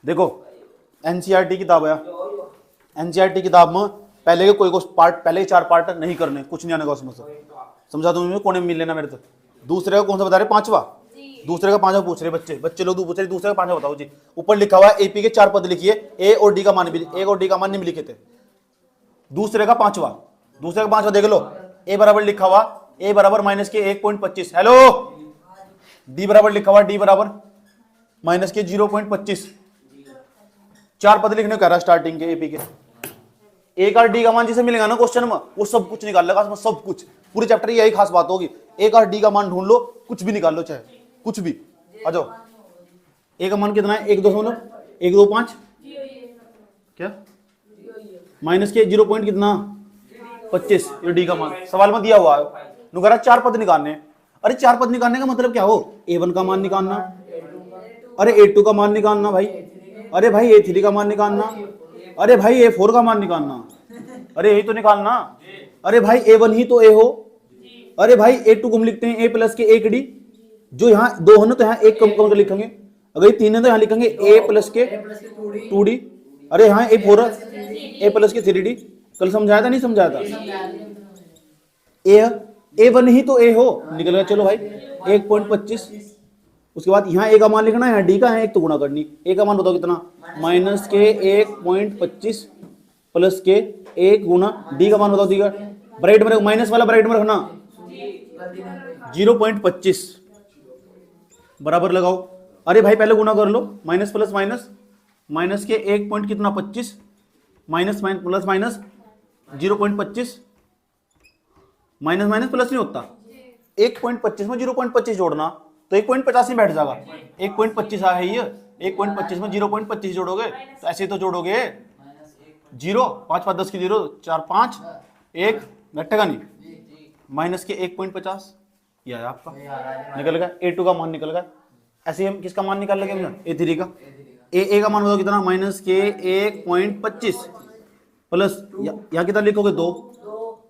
देखो एनसीईआरटी किताब है, एनसीईआरटी किताब में पहले के कोई पार्ट, पहले के 4 पार्ट नहीं करने, कुछ नहीं आने का उसमें से। समझा तुम्हें? कोने में मिल लेना मेरे तो। दूसरे का कौन सा बता रहे? 5वां। दूसरे का 5वां पूछ रहे बच्चे लोग पूछ रहे दूसरे का 5वां बताओ जी। ऊपर लिखा हुआ है एपी के 4 पद लिखिए, ए और डी का मान भी, ए और डी का मान नहीं लिखे थे। दूसरे का 5वां, दूसरे का 5वां देख लो। ए बराबर लिखा हुआ, ए बराबर माइनस के 1.25। हेलो। डी बराबर लिखा हुआ, डी बराबर माइनस के 0.25। 4 पद लिखने को कह रहा स्टार्टिंग के एपी के। एक और डी का मान जिसे मिलेगा ना क्वेश्चन में, वो सब कुछ निकाल लेगा, सब कुछ। पूरे चैप्टर यही खास बात होगी, एक और डी का मान ढूंढ लो, कुछ भी निकाल लो, चाहे कुछ भी। आ जाओ। ए का मान कितना है? 1.125 क्या माइनस के 0 पॉइंट कितना 25, ये डी का मान सवाल में दिया हुआ है। नुकरा 4 पद निकालने। अरे 4 पद निकालने का मतलब क्या हो? A1 का मान निकालना, अरे A2 का मान निकालना भाई, अरे भाई A3 का मान निकालना, अरे भाई A4 का मान निकालना, अरे यही तो निकालना। अरे भाई A1 ही तो A हो, अरे भाई A2 को हम लिखते हैं A प्लस के 1D, जो यहाँ 2 है ना तो यहाँ 1 कम कर लिखेंगे, अगर ये 3 है तो यहाँ लिखेंगे A प्लस के 2D, अरे यहाँ A4 A प्लस के 3D। कल समझाया था नहीं समझाया था? A1 ही तो A हो, निकल गया। चलो भाई 1.25। उसके बाद यहाँ A का मान लिखना है, यहाँ D का है 1 तो गुणा करनी। A का मान बताओ कितना? माइनस के 1.25 प्लस के 1 गुना D का मान बताओ दीगा। ब्रैकेट में माइनस वाला ब्रैकेट में रखना, 0.25 बराबर लगाओ। अरे भाई पहले गुना कर लो, माइनस प्लस माइनस, माइनस के 1 पॉइंट कितना 25 minus plus minus 0.25, minus minus plus नहीं होता। 1.25 में 0.25 जोड़ना तो 1.85 बैठ जाएगा। 1.25 है ये, 1.25 में 0.25 जोड़ोगे तो ऐसे तो जोड़ोगे 0 5 5 10 की 0 4 5 1 घटेगा नहीं, माइनस के 1.50 यह है आपका निकल गया। A2 का मान निकल गया। ऐसे हम किसका मान निकाल लेंगे? A3 का। ए का मान बताओ कितना? माइनस के 1.25 प्लस यहाँ कितना लिखोगे 2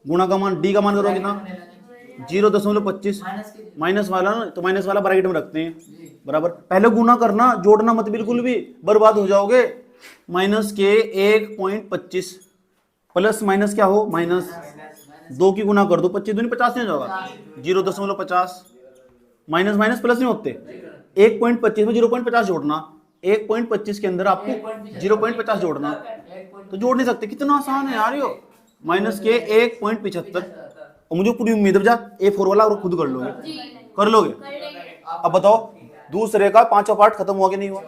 गुणा का मान D का मान करो कितना 0.25 माइनस वाला ना तो माइनस वाला ब्रैकेट में रखते हैं बराबर। पहले गुणा करना, जोड़ना मत, बिल्कुल भी बर्बाद हो जाओगे। माइनस के 1.25 प्लस माइनस क्या हो माइनस 2 की गुणा कर दो, 25 दूनी 50 नहीं हो जाएगा, 0.50 माइनस माइनस प्लस नहीं होते। 1.25 में 0.50 जोड़ना, 1.25 के अंदर आपको 0.50 जोड़ना, तो जोड़ नहीं सकते। कितना आसान है यार यो। माइनस के 1.75 और मुझे पूरी उम्मीद है A4 वाला और खुद कर लोगे, कर लोगे। अब बताओ दूसरे का 5वां पार्ट खत्म हुआ कि नहीं हुआ?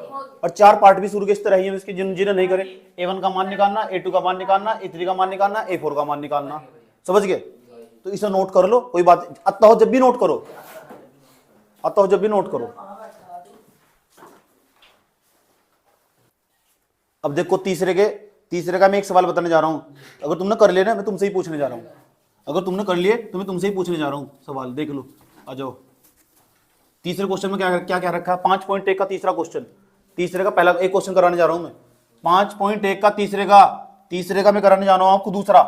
और 4 पार्ट भी शुरू के इस तरह ही है इसके, जिन्हें नहीं करे। A1 का मान निकालना, A2 का मान निकालना, A3 का मान निकालना, A4 का मान निकालना। समझ गए? तो इसे नोट कर लो, कोई बात आता हो जब भी नोट करो, आता हो जब भी नोट करो। अब देखो तीसरे का मैं एक सवाल बताने जा रहा हूं। अगर तुमने कर लिया ना, मैं तुमसे ही पूछने जा रहा हूं। अगर तुमने कर लिए तो मैं तुमसे ही पूछने जा रहा हूं सवाल, देख लो। आ जाओ। तीसरे क्वेश्चन में क्या क्या रखा है? 5.1 का तीसरा क्वेश्चन, तीसरे का पहला एक क्वेश्चन कराने जा रहा हूं मैं। 5.1 का तीसरे का मैं कराने जा रहा हूं आपको दूसरा,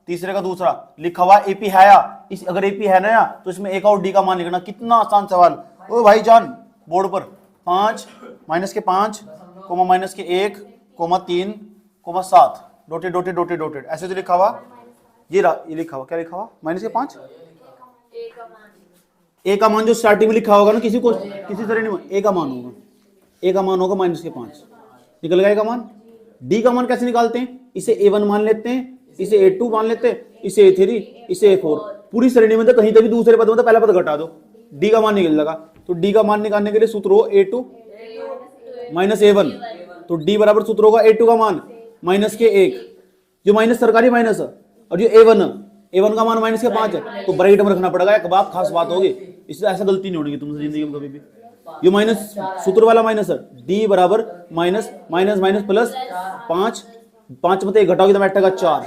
तीसरे का दूसरा लिखा हुआ एपी है या इस, अगर एपी है ना तो इसमें एक और डी का मान लिखना। कितना आसान सवाल ओ भाई जान, बोर्ड पर 5 माइनस के 5 कोमा माइनस के 1 comma 3 comma 7 dotted dotted dotted dotted ऐसे तो लिखा हुआ। ये लिखा हुआ, क्या लिखा हुआ? माइनस के 5 ए का मान जो स्टार्टिंग में लिखा होगा ना, किसी तरह नहीं, ए का मान होगा, ए का मान होगा माइनस के 5, निकल गया ए का मान। डी का मान कैसे निकालते हैं? इसे A1 मान लेते हैं, इसे A2 मान लेते हैं, इसे A3, इसे A4। पूरी श्रेणी में तो कहीं तक भी दूसरे पद में तो पहला पद घटा दो, डी का मान निकल जाएगा। तो डी का मान निकालने के लिए सूत्र हो A2 माइनस A1, तो डी बराबर सूत्र होगा A2 का मान माइनस के 1, जो माइनस सरकारी माइनस है, और जो A1 का मान माइनस के 5 है, तो ब्रैकेट में रखना पड़ेगा। एक बात खास बात होगी, इससे ऐसा गलती नहीं होगी तुमसे जिंदगी में कभी भी। ये माइनस सूत्र वाला माइनस है, डी बराबर माइनस माइनस माइनस प्लस 5 में 1 घटाओगे तो बैठेगा 4,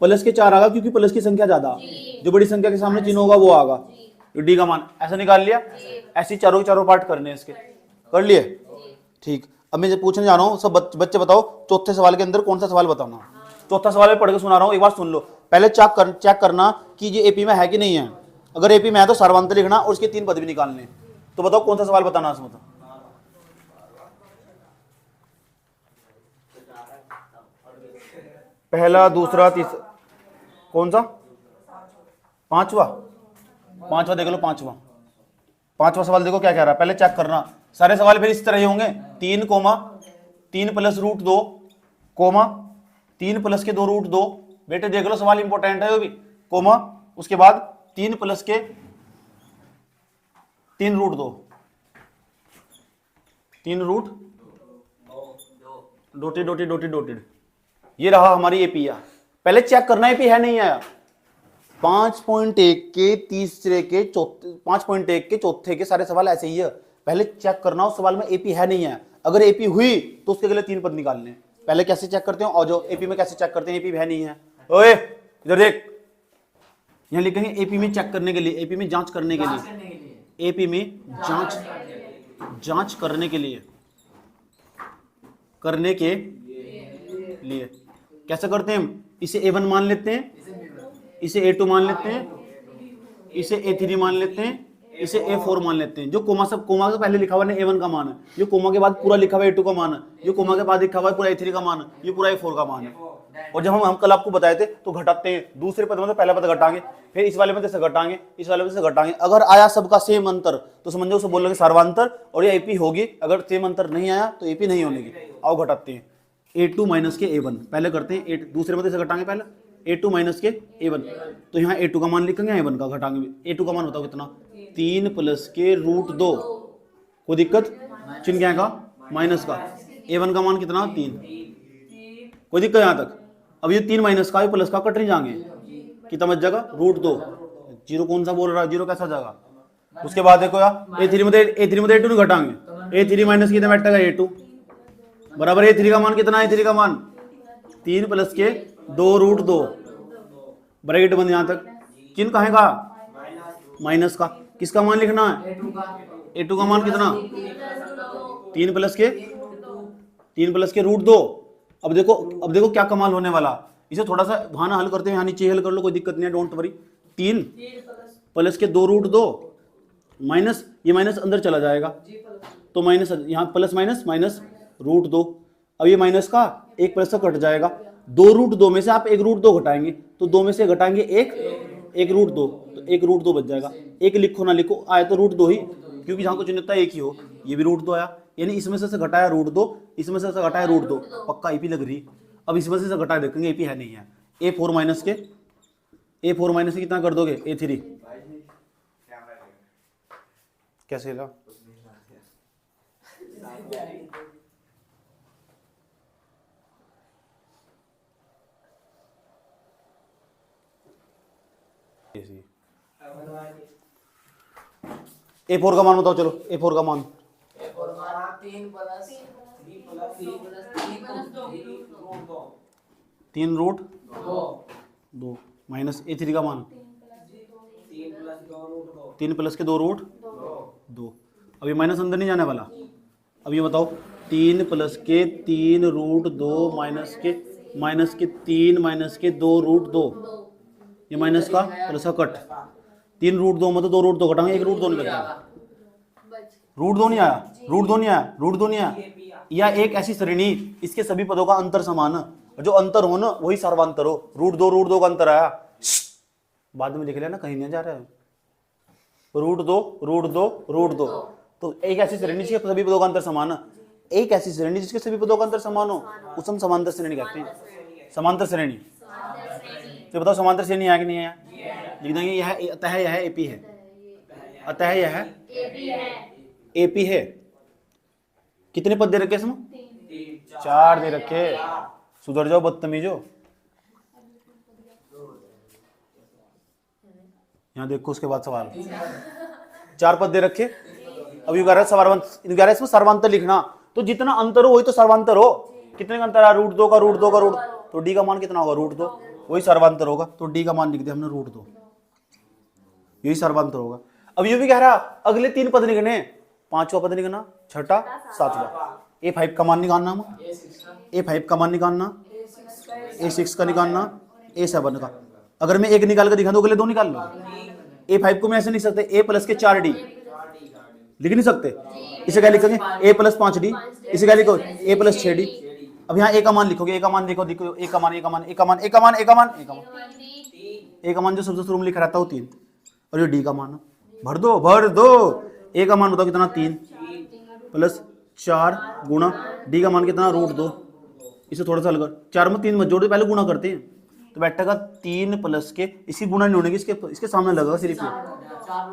प्लस के 4 आगा क्योंकि प्लस की संख्या ज्यादा, जो बड़ी संख्या के सामने चिन्ह होगा वो आगा। तो डी का मान ऐसा निकाल लिया। ऐसे चारों पार्ट करने हैं इसके, कर लिए? ठीक। अब मैं पूछने जा रहा हूँ, सब बच्चे बताओ चौथे सवाल के अंदर कौन सा सवाल बताना। चौथा सवाल में पढ़ के सुना रहा हूँ, एक बार सुन लो। पहले चेक करना कि ये एपी में है कि नहीं है। अगर एपी में है तो सर्वांतर लिखना और उसके 3 पद भी निकालने। तो बताओ कौन सा सवाल बताना इसमें? तो पहला, दूसरा, तीसरा, कौन सा? पांचवा देख लो, पांचवा सवाल देखो क्या कह रहा है, पहले चेक करना। सारे सवाल फिर इस तरह ही होंगे, 3 प्लस रूट 2 कोमा 3 प्लस के 2 रूट 2। बेटे देख लो सवाल इंपॉर्टेंट है वो भी, कोमा उसके बाद 3 प्लस के 3 रूट 2, 3 रूट डोटेड। ये रहा हमारी एपी। पहले चेक करना एपी है नहीं आया। 5.1 के तीसरे के चौथे, 5.1 के चौथे के सारे सवाल ऐसे ही है। पहले चेक करना उस सवाल में एपी है नहीं है। अगर एपी हुई तो उसके अगले 3 पद निकालने। पहले कैसे चेक करते हैं, और जो एपी में कैसे चेक करते हैं, एपी है नहीं है। ओए इधर देख, यहां लिखेंगे एपी में चेक करने के लिए, एपी में जांच करने के लिए, एपी में जांच करने के लिए कैसे करते हैं हम? इसे A1 मान लेते हैं, इसे A2 मान लेते हैं, इसे A3 मान लेते हैं, इसे A4 मान लेते हैं। जो कोमा से पहले लिखा हुआ है A1 का मान है, ये कोमा के बाद पूरा लिखा हुआ है A2 का मान है, ये कोमा के बाद लिखा हुआ है पूरा A3 का मान है, ये पूरा A4 का मान है। और जब हम कल आपको बताए थे तो घटाते हैं, दूसरे पद में तो पहला पद घटाएंगे, फिर इस वाले में से घटाएंगे, इस वाले में से घटाएंगे। अगर आया सबका सेम अंतर तो समझो उसे बोलोगे सर्वांतर और ये एपी होगी। अगर सेम अंतर नहीं आया तो एपी नहीं होगी। आओ घटाते हैं, A2 माइनस के A1 पहले करते हैं, दूसरे में से घटाएंगे पहले A2 माइनस के A1। तो यहाँ A2 का मान लिखेंगे, A1 का घटाएंगे। A2 का मान बताओ कितना? 3 प्लस के रूट 2। कोई दिक्कत? चिन्ह क्या का? माइनस का। A1 का मान कितना? 3। कोई दिक्कत यहाँ तक? अब ये 3 माइनस का प्लस का कट नहीं जाएंगे, कितना बच जाएगा? रूट 2। जीरो कौन सा बोल रहा है, जीरो कैसा जाएगा? उसके बाद देखो यार A3 में A2 नहीं घटाएंगे, A3 माइनस कितना बैठेगा? A2 बराबर A3 का मान कितना? A3 का मान 3 प्लस के 2 रूट 2। ब्रैकेट बंद। यहाँ तक चिन्ह कहाँ का? माइनस का। किसका मान लिखना है? A2 का मान कितना? 3 प्लस के रूट 2। अब देखो क्या कमाल होने वाला। इसे थोड़ा सा भाना हल करते हैं, यहाँ नीचे हल कर लो, कोई दिक्कत नहीं है, डोंट वरी। 3 प्लस के 2 रूट 2 माइनस, ये माइनस अंदर चला जाएगा तो माइनस, यहाँ प्लस माइनस रूट 2। अब ये माइनस का एक प्लस का कट जाएगा। 2 रूट 2 में से आप 1 रूट 2 घटाएंगे तो 2 में से घटाएंगे 1 रूट 2, तो 1 रूट 2 बच जाएगा। 1 लिखो ना लिखो, आए तो रूट 2 ही, क्योंकि जहाँ को चिन्हता 1 ही हो। ये भी रूट 2 आया, यानी इसमें से घटाया रूट 2, इसमें से घटाया रूट 2, पक्का एपी लग रही। अब इसमें से घटाया देखेंगे एपी है नहीं है। A4 माइनस के कितना कर दोगे? A3 कैसे ला? A4 का मान बताओ, चलो A4 का मान 3 रूट 2 माइनस A3 का मान 3 प्लस के 2 रूट 2। अब ये माइनस अंदर नहीं जाने वाला। अब ये बताओ 3 प्लस के 3 रूट 2 माइनस के 3 माइनस के 2 रूट 2, ये माइनस का प्लस का कट। 3 रूट 2 मतलब 2 रूट 2 घटाएंगे, 1 रूट 2 नहीं बचेगा। रूट 2 नहीं आया, या एक ऐसी श्रेणी इसके सभी पदों का अंतर समान, जो अंतर हो ना वही सर्वांतर हो। रूट 2 का अंतर आया, बाद में लिख लेना, कहीं नहीं जा रहा है। रूट दो, तो एक ऐसी श्रेणी जिसके सभी पदों का अंतर समान है, एक ऐसी श्रेणी जिसके सभी पदों का अंतर समान हो उसे हम समांतर श्रेणी कहते हैं। समांतर श्रेणी, तो बताओ समांतर श्रेणी है कि नहीं है? लिख देंगे यह अतः यह एपी है, अतः यह एपी है। कितने पद दे रखे इसमें? 4 दे रखे। सुधर जाओ बदतमीजो। यहाँ देखो उसके बाद सवाल, 4 पद दे रखे। अब यू कह रहा है इसमें सर्वांतर लिखना, तो जितना अंतर हो वही तो सर्वांतर हो। कितने का अंतर है? रूट 2 का, तो डी का मान कितना होगा? रूट 2, वही सर्वांतर होगा। तो डी का मान लिख दिया हमने रूट 2, यही सर्वांतर होगा। अब ये भी कह रहा अगले 3 पद लिखने, 5वां पद लिखना, 6ठा 7वां। A5 का मान निकालना, A5 का मान निकालना, A6 का निकालना, A7 का। अगर मैं 1 निकाल कर दिखा दूं, अगले 2 निकाल लो। A5 को मैं ऐसे नहीं सकते, A प्लस के 4D लिख नहीं सकते। इसे क्या लिखेंगे? A plus 5D। इसे क्या लिखो? A plus 6D। अब यहाँ ए का मान लिखोगे, ए का मान देखो देखो, ए का मान, ए का मान, ए का मान, ए का मान, ए का मान, ए का मान, ए का मान जो सबसे शुरू में लिखा रहता है वो 3, और ये डी का मान भर दो भर दो। ए का मान बताओ कितना, 3 प्लस 4 गुणा डी का मान कितना, √2। इसे थोड़ा सा हल कर, 4 में 3 मत जोड़ो, पहले गुणा करते हैं तो बैठेगा 3 प्लस के, इसी गुणा नहीं होने की, इसके सामने लगेगा सिर्फ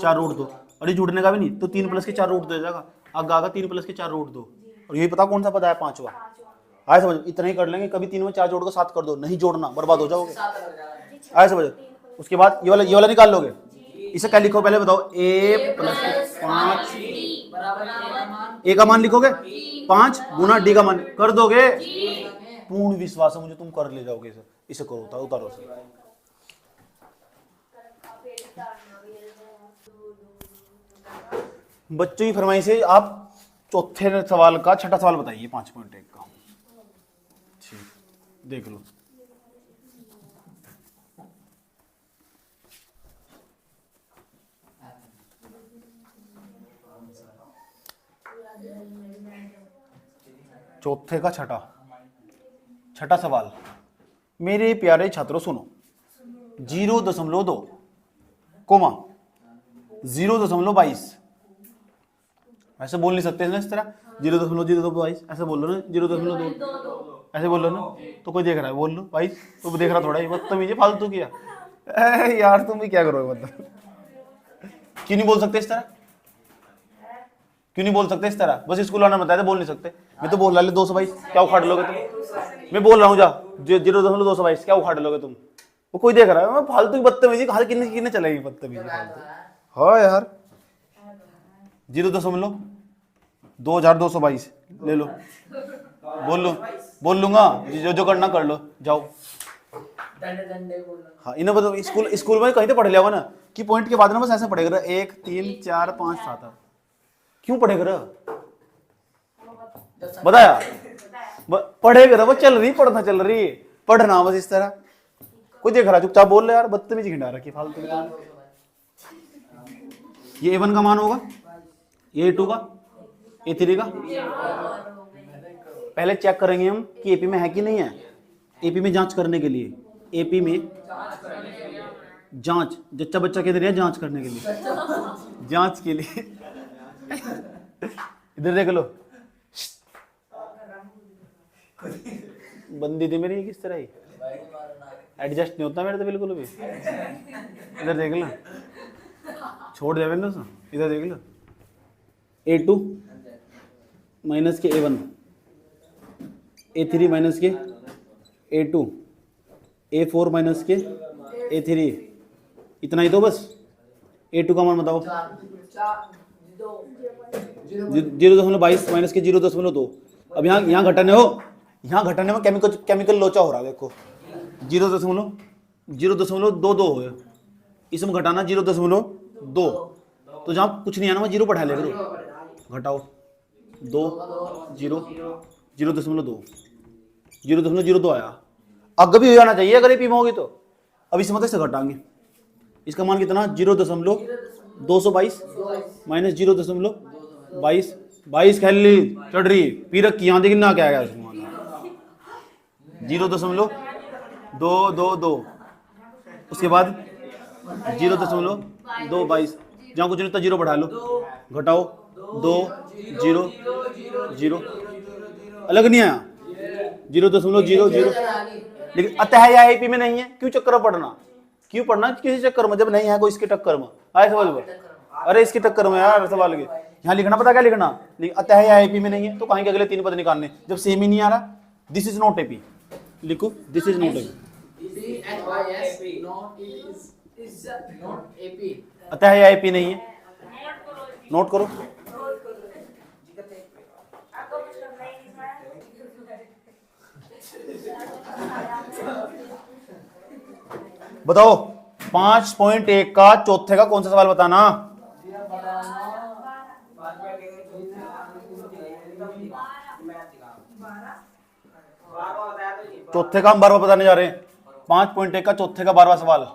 4√2, और ये जुड़ने का भी नहीं तो 3 प्लस के 4√2 हो जाएगा। आगे आगा 3 प्लस के 4√2, और यही पता कौन सा पता है, 5वां। आए समझ, इतना ही कर लेंगे, कभी 3 में 4 जोड़ कर 7 कर दो, नहीं जोड़ना बर्बाद हो जाओगे। आए समझ, उसके बाद ये वाला निकाल लोगे। इसे क्या लिखो पहले बताओ, a प्लस 5, ए का मान लिखोगे 5 गुना डी का मान कर दोगे, पूर्ण विश्वास है मुझे तुम कर ले जाओगे। इसे करो, उतारो से। बच्चों की फरमाइश से आप चौथे सवाल का छठा सवाल बताइए 5.1 का। ठीक, देख लो। चौथे का छठा सवाल, मेरे प्यारे छात्रों सुनो, 0.2 कोमा 0.22, ऐसे बोल नहीं सकते ना इस तरह, 0.022 ऐसे बोल लो ना, 0.2 ऐसे बोल लो ना, तो कोई देख रहा है बोल लो भाई, तो देख रहा थोड़ा ही बदतमीजी फालतू किया यार, तुम भी क्या करोगे मतलब, क्यों नहीं बोल सकते इस तरह, क्यों नहीं बोल सकते इस तरह, बस स्कूल वाला बताया बोल नहीं सकते। मैं तो बोल रहा है 222 क्या उखाड़ लोगे तुम, मैं बोल रहा हूँ जा 0.222 क्या उखाड़ लोगे तुम, वो कोई देख रहा है, फालतू की बदतमीजी कहाँ कितने चलेगी बदतमीजी फालतू। हाँ यार 0.2222 ले लो, बोल लूंगा, जो करना कर लो, जाओ। हाँ इन्हें बताओ, स्कूल में कहीं तो पढ़ लिया होगा ना कि पॉइंट के बाद ना बस ऐसे पढ़ेगा 1 3 4 5 7 8, क्यों पढ़ेगा बताया, पढ़ेगा वो चल रही, पढ़ना चल रही है, पढ़ना बस इस तरह, कोई देख रहा चुपचाप बोल रहे यार, बदतमीजी खिंडा रखी फालतू। ये A1 का मान होगा, ये A2 का, A3 का, पहले चेक करेंगे हम कि एपी में है कि नहीं है, एपी में जांच करने के लिए, एपी में जांच, जच्चा बच्चा कहते रहे जांच करने के लिए, जांच के लिए इधर देख लो, बंदी थी मेरी किस तरह ही, एडजस्ट नहीं होता मेरे तो बिल्कुल भी। इधर देख लो, छोड़ दे मैंने, इधर देख लो, A2 माइनस के A1, A3 माइनस के A2, A4 माइनस के A3, इतना ही तो बस। A2 का मान बताओ, 0.22 माइनस के 0.2। अब यहाँ घटाने हो, यहाँ घटाने में केमिकल लोचा हो रहा है, देखो 0.22 हो गया, इसमें घटाना 0.2, तो जहाँ कुछ नहीं आना मैं 0 बढ़ा ले करो, घटाओ 2 0 0.02 आया, अब भी हो जाना चाहिए अगर ये पीमा होगी तो। अब इस मत से घटाएंगे, इसका मान कितना 0.222 माइनस 0.22 खेल ली चढ़ रही पी रखी, यहाँ देखिए ना क्या आया 0.222, उसके बाद 0.222, जहाँ कुछ नहीं था 0 बढ़ा लो, घटाओ 2 0 0, अलग नहीं आया 0.00, लेकिन अतः या एपी में नहीं है, क्यों चक्कर पढ़ना, क्यों पढ़ना किसी चक्कर में, जब नहीं है कोई इसके टक्कर में, आए समझ में, अरे इसके टक्कर में यार सवाल के यहाँ लिखना पता क्या लिखना, अतः या एपी में नहीं है तो कहीं के अगले 3 पद निकालने, जब सेम ही नहीं आ रहा, दिस इज नॉट एपी, लिखो दिस इज नॉट एपी, अतः या एपी नहीं है, नोट करो। बताओ 5.1 का चौथे का कौन सा सवाल बताना, चौथे का हम 12वां बताने जा रहे हैं, 5.1 का चौथे का 12वां सवाल,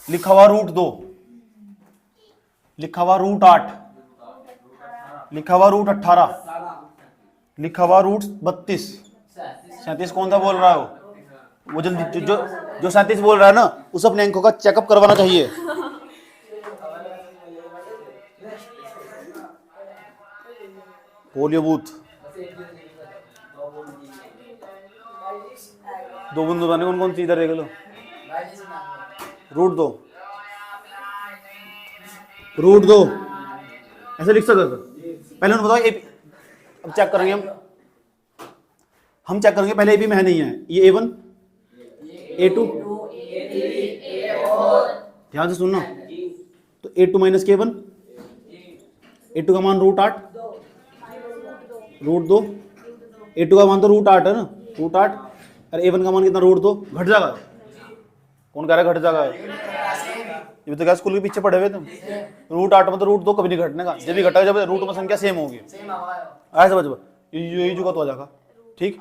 लिखा हुआ √2, लिखा हुआ √8, लिखा हुआ रूट 18, लिखा हुआ रूट 32, 37 कौन सा बोल रहा हो? वो जल्दी जो 37 बोल रहा है ना, उस अपने अंकों का चेकअप करवाना चाहिए। पोलियो बूथ, दो बिंदु बताने कौन कौन सी इधर देख लो। रूट 2, रूट 2 ऐसे लिख सकते हो। पहले उन्हें बताओ एपी, अब चेक करेंगे हम चेक करेंगे पहले एपी में है नहीं है। ये A1 A2, ध्यान से सुनना। तो A2 माइनस K1, A2 का मान रूट 8, रूट 2, A2 का मान तो रूट 8 है ना, रूट 8, और A1 का मान कितना, रूट 2। घट जाएगा? कौन कह रहा है घट जाएगा? ये तो क्या स्कूल के पीछे पड़े हुए तुम। रूट 8 में तो रूट 2 कभी नहीं घटने का, जब भी घटेगा जब रूट में संख्या सेम होगी। ऐसा समझ, यही जुगा तो आ जाएगा। ठीक,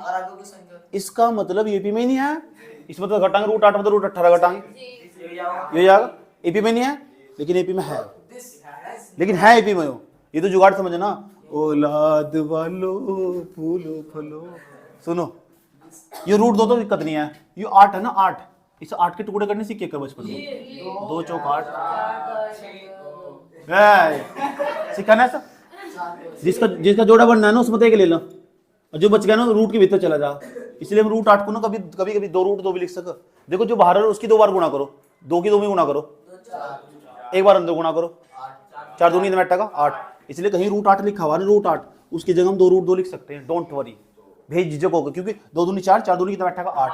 इसका मतलब यूपी में ही नहीं है, इसमें तो घटाएंगे रूट 8 में तो रूट 18 घटाएंगे, यही आएगा। एपी में नहीं है लेकिन एपी में है, लेकिन है एपी में। ये तो जुगाड़ समझना। औलाद वालो फूलो फलो, सुनो ये रूट 2 तो दिक्कत नहीं है, ये 8 है ना, 8, इसे 8 के टुकड़े करने सीखे कर बचपन में, 2 चौक 8 सिखाना ऐसा। जिसका जोड़ा बनना है ना उसमें तो एक ले लो, और जो बच गया ना रूट के भीतर चला जा। इसलिए हम रूट 8 को ना कभी कभी 2 रूट 2 भी लिख सको। देखो जो बाहर है उसकी 2 बार गुणा करो, 2 की 2 में गुणा करो, एक बार अंदर गुणा करो, 4 दूनी बैठेगा 8। इसलिए कहीं रूट 8 लिखा हुआ है रूट 8, उसकी जगह हम 2 रूट 2 लिख सकते हैं। डोंट वरी, भेज झिझक होगा, क्योंकि 2 दूनी 4, 4 दूनी कितना बैठेगा 8।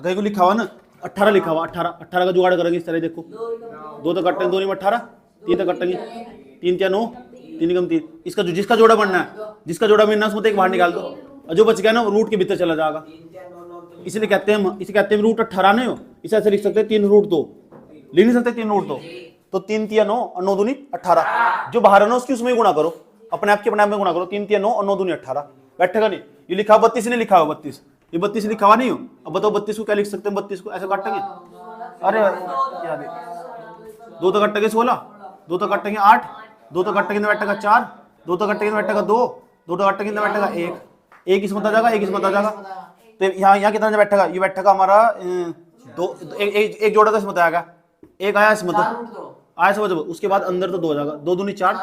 कहीं को लिखा हुआ ना 18 लिखा हुआ, 18 का जुगाड़ करेंगे इस तरह। देखो 2 तो कटेंगे, 2 में 18, 3 तो कटेंगे, 3 क्या 9, 3 कम 3। इसका जिसका जोड़ा बनना है, जिसका जोड़ा बनना है उसमें एक बाहर निकाल दो, और जो बच गया ना रूट के भीतर चला जाएगा। इसलिए कहते हैं, इसे कहते हैं रूट 18 नहीं हो, इसे ऐसे लिख सकते हैं 3 रूट 2, लिख नहीं सकते 3 रूट 2। तो 3 तिया 9 और 9 दूनी 18, जो बाहर है ना उसकी उसमें ही गुणा करो, अपने आप के अपने आप में गुणा करो। 3 तिया 9 और 9 दूनी 18 बैठेगा नहीं। ये लिखा 32 नहीं लिखा हुआ 32, ये 32 लिखा हुआ नहीं हो। अब बताओ 32 को क्या लिख सकते हैं? 32 को ऐसे काटेंगे, अरे क्या दे, 2 तो कटेंगे 16, 2 तो कटेंगे 8, 2 तो कटेंगे तो बैठेगा 4, 2 तो कटेंगे तो बैठेगा 2, 2 तो कटेंगे तो बैठेगा 1, एक इसमें आ जाएगा, एक इसमें आ जाएगा। तो यहाँ कितना बैठेगा? ये बैठेगा हमारा 2, एक जोड़ा तो इसमें आएगा, एक आया इसमें तो आया समझ। उसके बाद अंदर तो 2 हो जाएगा, 2 दूनी 4,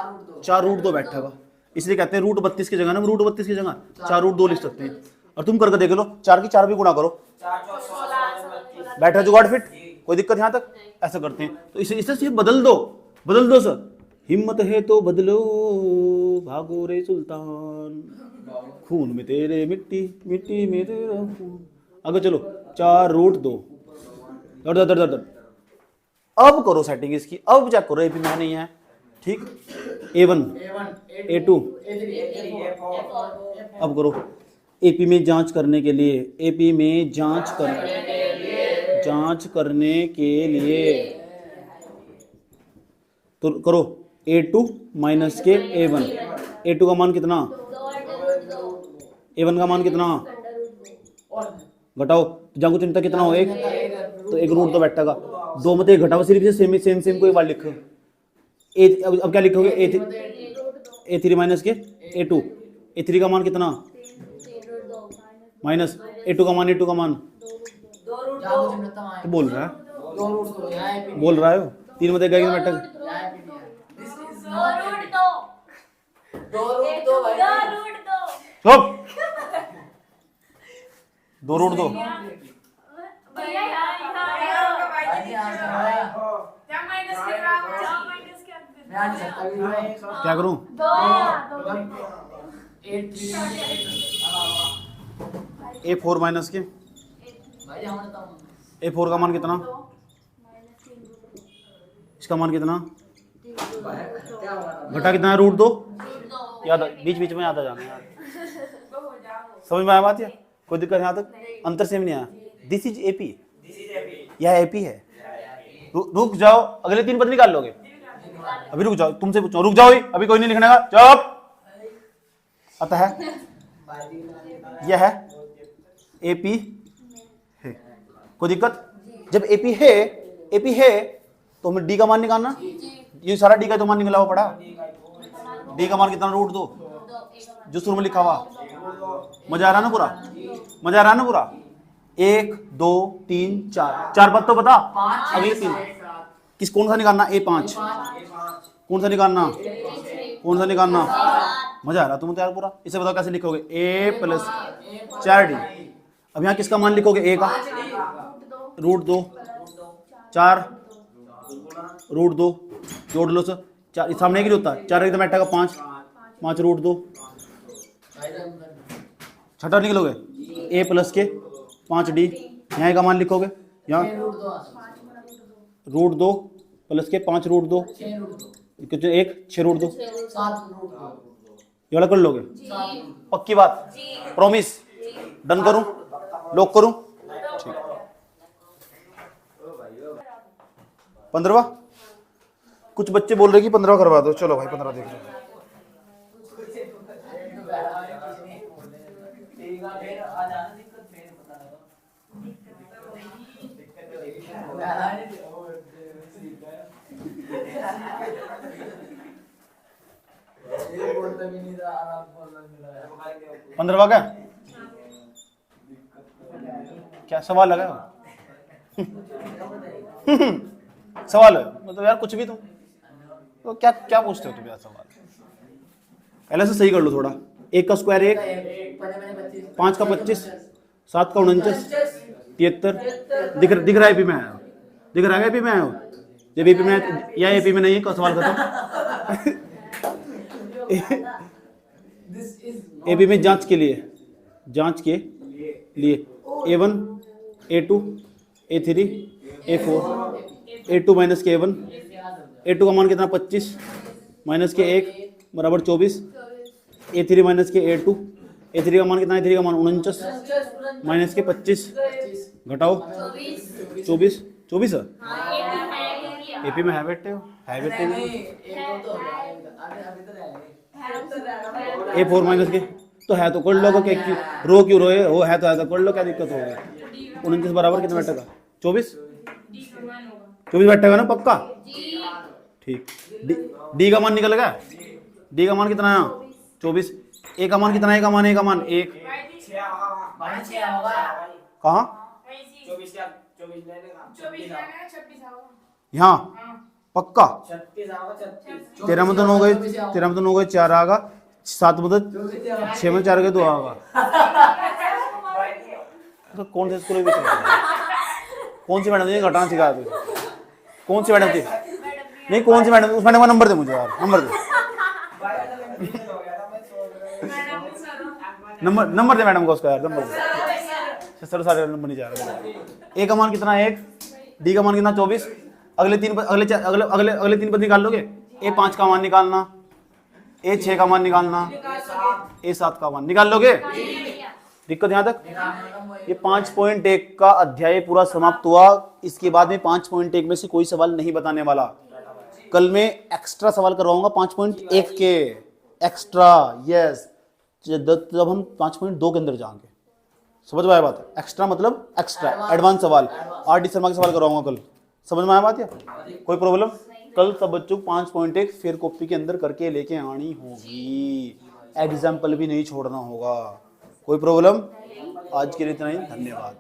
4 रूट 2 बैठेगा। इसलिए कहते हैं रूट 32 की जगह ना, रूट 32 की जगह 4 रूट 2 लिख सकते हैं। और तुम करके देख लो, 4 की 4 भी गुणा करो, बैठा जुगाड़ फिट, कोई दिक्कत यहाँ तक। ऐसा करते हैं तो इसे सिर्फ बदल दो सर। हिम्मत है तो बदलो, भागो रे सुल्तान, खून में तेरे मिट्टी, मिट्टी में तेरा खून। आगे चलो, 4 रूट 2, दर अब करो सेटिंग इसकी, अब चेक करो एपी में नहीं है। ठीक, A1 A2 अब करो एपी में जांच करने के लिए, एपी में जांच करने के लिए तो करो A2 माइनस के A1। A2 का मान कितना, A1 का मान कितना, घटाओ जाओ चिंता कितना हो, 1 तो 1 रूट 2 बैठेगा, 2 में तो 1 घटाओ, सिर्फ सेम को एक बार लिखो। अब क्या लिखोगे? A3 माइनस के A2, A3 का मान कितना माइनस A2 का मान, A2 का मान तो बोल रहा है 3 में तो 1 बैठेगा, 2 रूट 2 क्या करूं? A4 माइनस के A4 का मान कितना, इसका मान कितना, घटा कितना है? रूट 2। याद बीच में याद आ जाना यार, समझ में आया बात? या कोई दिक्कत यहाँ तक? अंतर से भी नहीं आया। दिस इज एपी, यह एपी है। रुक जाओ, अगले 3 पद निकाल लोगे। अभी रुक जाओ, तुमसे पूछो, रुक जाओ, अभी कोई नहीं लिखने का, चुप। आता है, यह है एपी है, कोई दिक्कत? जब एपी है तो हमें डी का मान निकालना। ये सारा डी का तो मान निकला हुआ पड़ा, डी का मान कितना, रूट 2। जो शुरू में लिखा हुआ। मजा आ रहा ना पूरा, मजा आ रहा ना पूरा। 1 2 3 4 बात तो बता। अगले 3 किस कौन सा निकालना? A5 कौन सा निकालना? कौन सा निकालना? मजा आ रहा तुम तो यार पूरा। इसे बताओ कैसे लिखोगे? A plus 4D। अब यहाँ किसका मान लिखोगे? A का √2 4 √2 जोड़ लो सर। 4 सामने एक ही होता है, 4 एकदम बैठेगा 5 √2। छठा निकलोगे A प्लस के 5D। यहाँ का मान लिखोगे, यहाँ √2 प्लस के 5 √2 कितने? 1 6 √2 ये वाला कर लोगे? पक्की बात? प्रॉमिस? डन करूं? लॉक करूं? ठीक। 15वां कुछ बच्चे बोल रहे कि 15वां करवा दो। चलो भाई 15 देख लो। पंद्रहवां क्या क्या सवाल लगा? सवाल है मतलब यार कुछ भी तुम तो क्या क्या पूछते हो तुम यार सवाल? पहले से सही कर लो थोड़ा। 1 का स्क्वायर 1, 5 का 25, 7 का 49, 73। दिख रहा है एपी में आया? दिख रहा है एपी में आया? जब एपी में या एपी में नहीं है का सवाल खत्म। एपी में जांच के लिए A1 A2 A3 A4 A2 minus के A1। A2 का मान कितना? 25 माइनस के 1 बराबर 24। A3 माइनस के A2। A3 का मान कितना? A3 का मान 49 माइनस के 25 घटाओ 24 है। एपी में है बेटे हो? है बेटे A4 माइनस के तो है तो कर लो। क्या क्यों रो क्यों रोए हो? है तो कर लो, क्या दिक्कत हो गई? 29 बराबर कितना बैठेगा? 24 बैठेगा ना पक्का? ठीक। डी का मान निकल गया। डी का मान कितना है? 24। ए का मान कितना है? A का मान 1 कहाँ? यहाँ पक्का? 13 में तो 9 गए, 13 में तो 9 गए, 4 आएगा। 7 में तो 6 में 4 गए 2 आएगा। तो कौन से स्कूल में कौन सी मैडम थी घटाना सिखाया तुझे? कौन सी मैडम थी? नहीं कौन सी मैडम? उस मैडम का नंबर दे मुझे यार, नंबर दे। नंबर दे मैडम को उसका यार, नंबर दे। सर सारे नंबर नहीं जा रहा। ए का मान कितना है? 1। डी का मान कितना? 24। अगले 3 पद निकाल लोगे। A5 का मान निकालना, A6 का मान निकालना, A7 का मान निकाल लोगे? दिक्कत यहाँ तक? ये 5.1 का अध्याय पूरा समाप्त हुआ। इसके बाद में 5.1 में से कोई सवाल नहीं बताने वाला। कल मैं एक्स्ट्रा सवाल करवाऊंगा 5.1 के एक्स्ट्रा। यस, जब हम 5.2 के अंदर जाएंगे। समझ में आया बात? एक्स्ट्रा मतलब एक्स्ट्रा एडवांस सवाल। RD शर्मा के सवाल करवाऊंगा कल। समझ में आया बात? या कोई प्रॉब्लम? कल सब बच्चों को 5.1 फिर कॉपी के अंदर करके लेके आनी होगी। एग्जाम्पल भी नहीं छोड़ना होगा। कोई प्रॉब्लम? आज के लिए इतना ही, धन्यवाद।